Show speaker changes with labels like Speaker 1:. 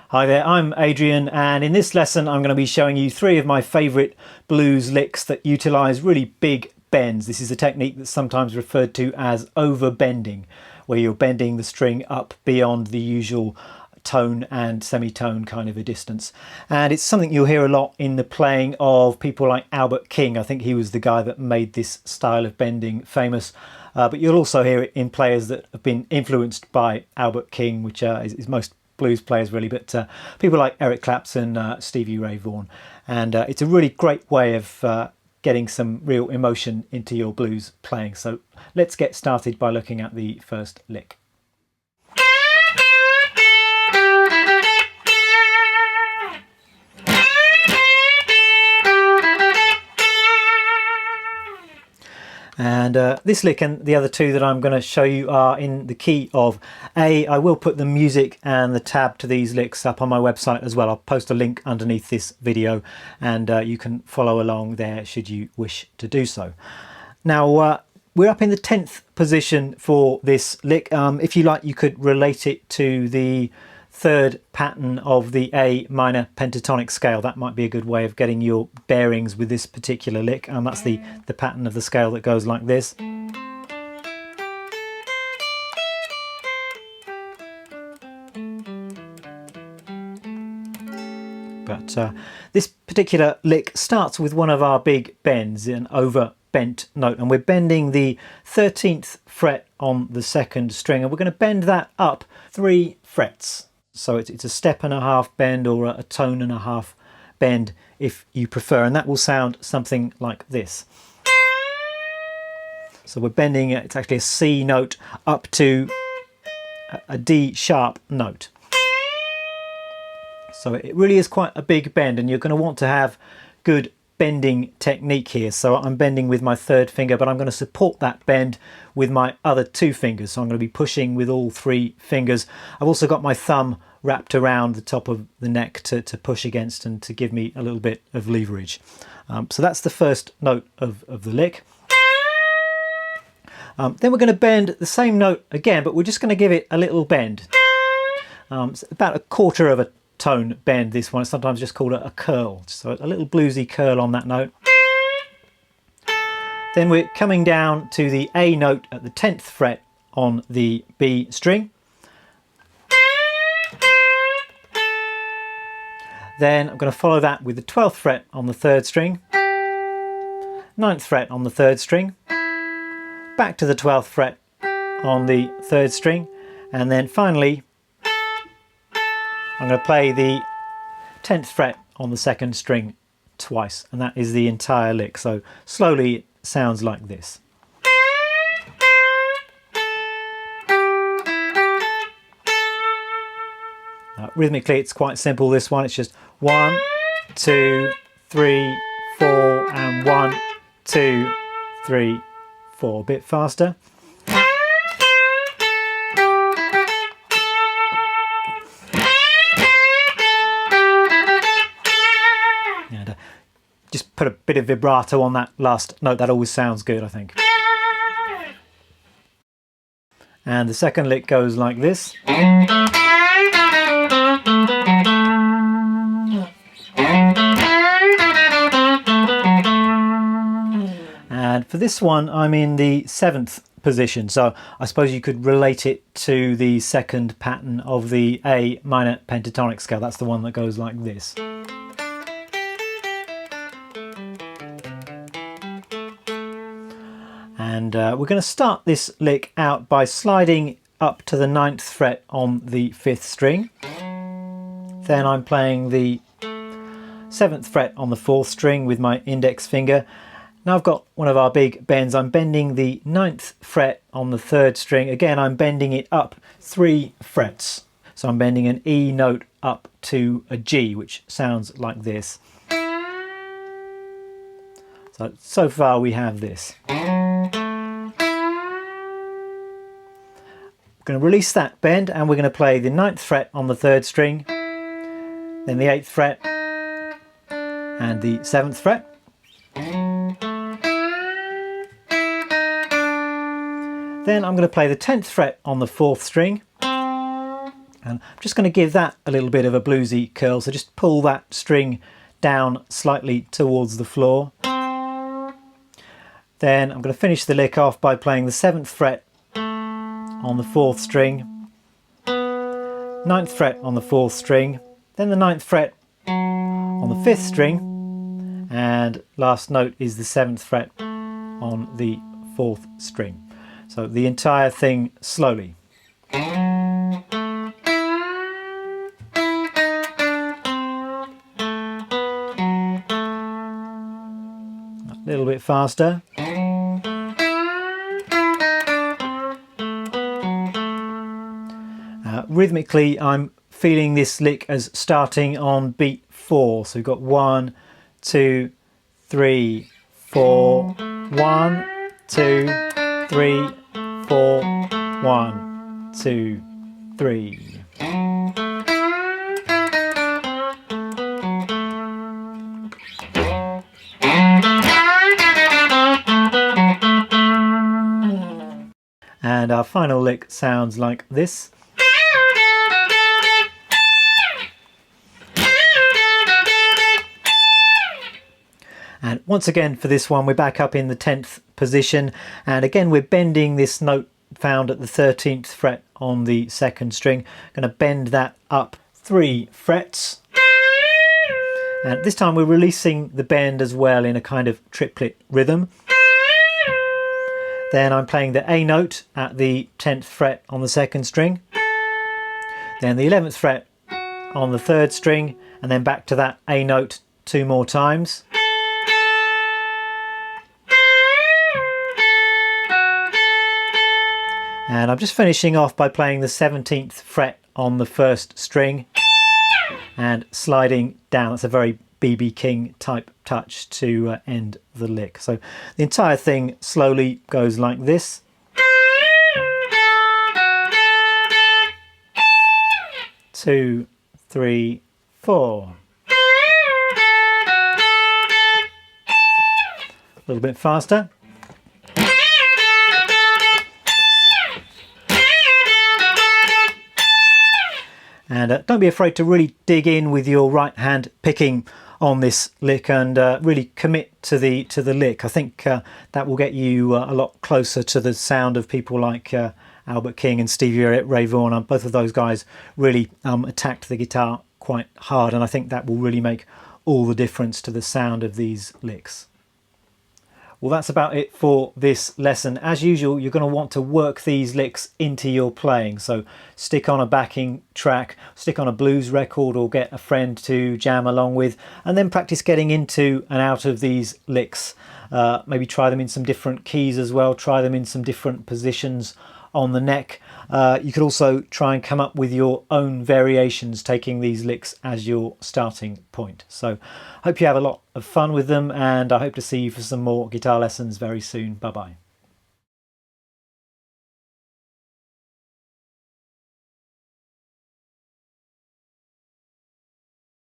Speaker 1: Hi there, I'm Adrian, and in this lesson I'm going to be showing you three of my favourite blues licks that utilise really big bends. This is a technique that's sometimes referred to as overbending, where you're bending the string up beyond the usual tone and semitone kind of a distance. And it's something you'll hear a lot in the playing of people like Albert King. I think he was the guy that made this style of bending famous. But you'll also hear it in players that have been influenced by Albert King, which is most blues players really, but people like Eric Clapton, Stevie Ray Vaughan. And it's a really great way of getting some real emotion into your blues playing. So let's get started by looking at the first lick. And this lick and the other two that I'm going to show you are in the key of A. I will put the music and the tab to these licks up on my website as well. I'll post a link underneath this video, and you can follow along there should you wish to do so. Now we're up in the 10th position for this lick. If you like, you could relate it to the third pattern of the A minor pentatonic scale. That might be a good way of getting your bearings with this particular lick, and that's the pattern of the scale that goes like this. But this particular lick starts with one of our big bends, an overbent note, and we're bending the 13th fret on the second string, and we're going to bend that up 3 frets. So it's a step and a half bend, or a tone and a half bend if you prefer, and that will sound something like this. So we're bending, it's actually a C note up to a D sharp note. So it really is quite a big bend, and you're going to want to have good bending technique here. So I'm bending with my third finger, but I'm going to support that bend with my other 2 fingers. So I'm going to be pushing with all 3 fingers. I've also got my thumb wrapped around the top of the neck to push against and to give me a little bit of leverage. So that's the first note of the lick. Then we're going to bend the same note again, but we're just going to give it a little bend. It's about a quarter of a tone bend, this one. It's sometimes just called a curl, so a little bluesy curl on that note. Then we're coming down to the A note at the 10th fret on the B string. Then I'm going to follow that with the 12th fret on the 3rd string, 9th fret on the 3rd string, back to the 12th fret on the 3rd string, and then finally I'm going to play the 10th fret on the 2nd string twice, and that is the entire lick. So slowly it sounds like this. Rhythmically it's quite simple, this one. It's just 1, 2, 3, 4, and 1, 2, 3, 4. A bit faster. And just put a bit of vibrato on that last note. That always sounds good, I think. And the second lick goes like this. And for this one, I'm in the 7th position, so I suppose you could relate it to the second pattern of the A minor pentatonic scale. That's the one that goes like this. And we're going to start this lick out by sliding up to the 9th fret on the 5th string. Then I'm playing the 7th fret on the 4th string with my index finger. Now I've got one of our big bends. I'm bending the 9th fret on the 3rd string. Again, I'm bending it up 3 frets. So I'm bending an E note up to a G, which sounds like this. So far we have this. We're going to release that bend, and we're going to play the 9th fret on the 3rd string, then the 8th fret and the 7th fret. Then I'm going to play the 10th fret on the 4th string, And I'm just going to give that a little bit of a bluesy curl, so just pull that string down slightly towards the floor. Then I'm going to finish the lick off by playing the 7th fret on the 4th string, 9th fret on the 4th string, then the 9th fret on the 5th string, and last note is the 7th fret on the 4th string. So the entire thing slowly. A little bit faster. Rhythmically, I'm feeling this lick as starting on beat 4. So we've got 1, 2, 3, 4, 1, 2, 3, 4, 1, 2, 3. And our final lick sounds like this. And once again for this one we're back up in the 10th position, and again we're bending this note found at the 13th fret on the 2nd string. Going to bend that up 3 frets, and this time we're releasing the bend as well in a kind of triplet rhythm. Then I'm playing the A note at the 10th fret on the 2nd string, then the 11th fret on the 3rd string, and then back to that A note 2 more times. And I'm just finishing off by playing the 17th fret on the 1st string and sliding down. That's a very B.B. King type touch to end the lick. So the entire thing slowly goes like this. Two, three, four. A little bit faster. And don't be afraid to really dig in with your right hand picking on this lick and really commit to the lick. I think that will get you a lot closer to the sound of people like Albert King and Stevie Ray Vaughan. Both of those guys really attacked the guitar quite hard, and I think that will really make all the difference to the sound of these licks. Well, that's about it for this lesson. As usual, you're going to want to work these licks into your playing. So stick on a backing track, stick on a blues record, or get a friend to jam along with, and then practice getting into and out of these licks. Maybe try them in some different keys as well, try them in some different positions on the neck. You could also try and come up with your own variations, taking these licks as your starting point. So hope you have a lot of fun with them, and I hope to see you for some more guitar lessons very soon. Bye bye.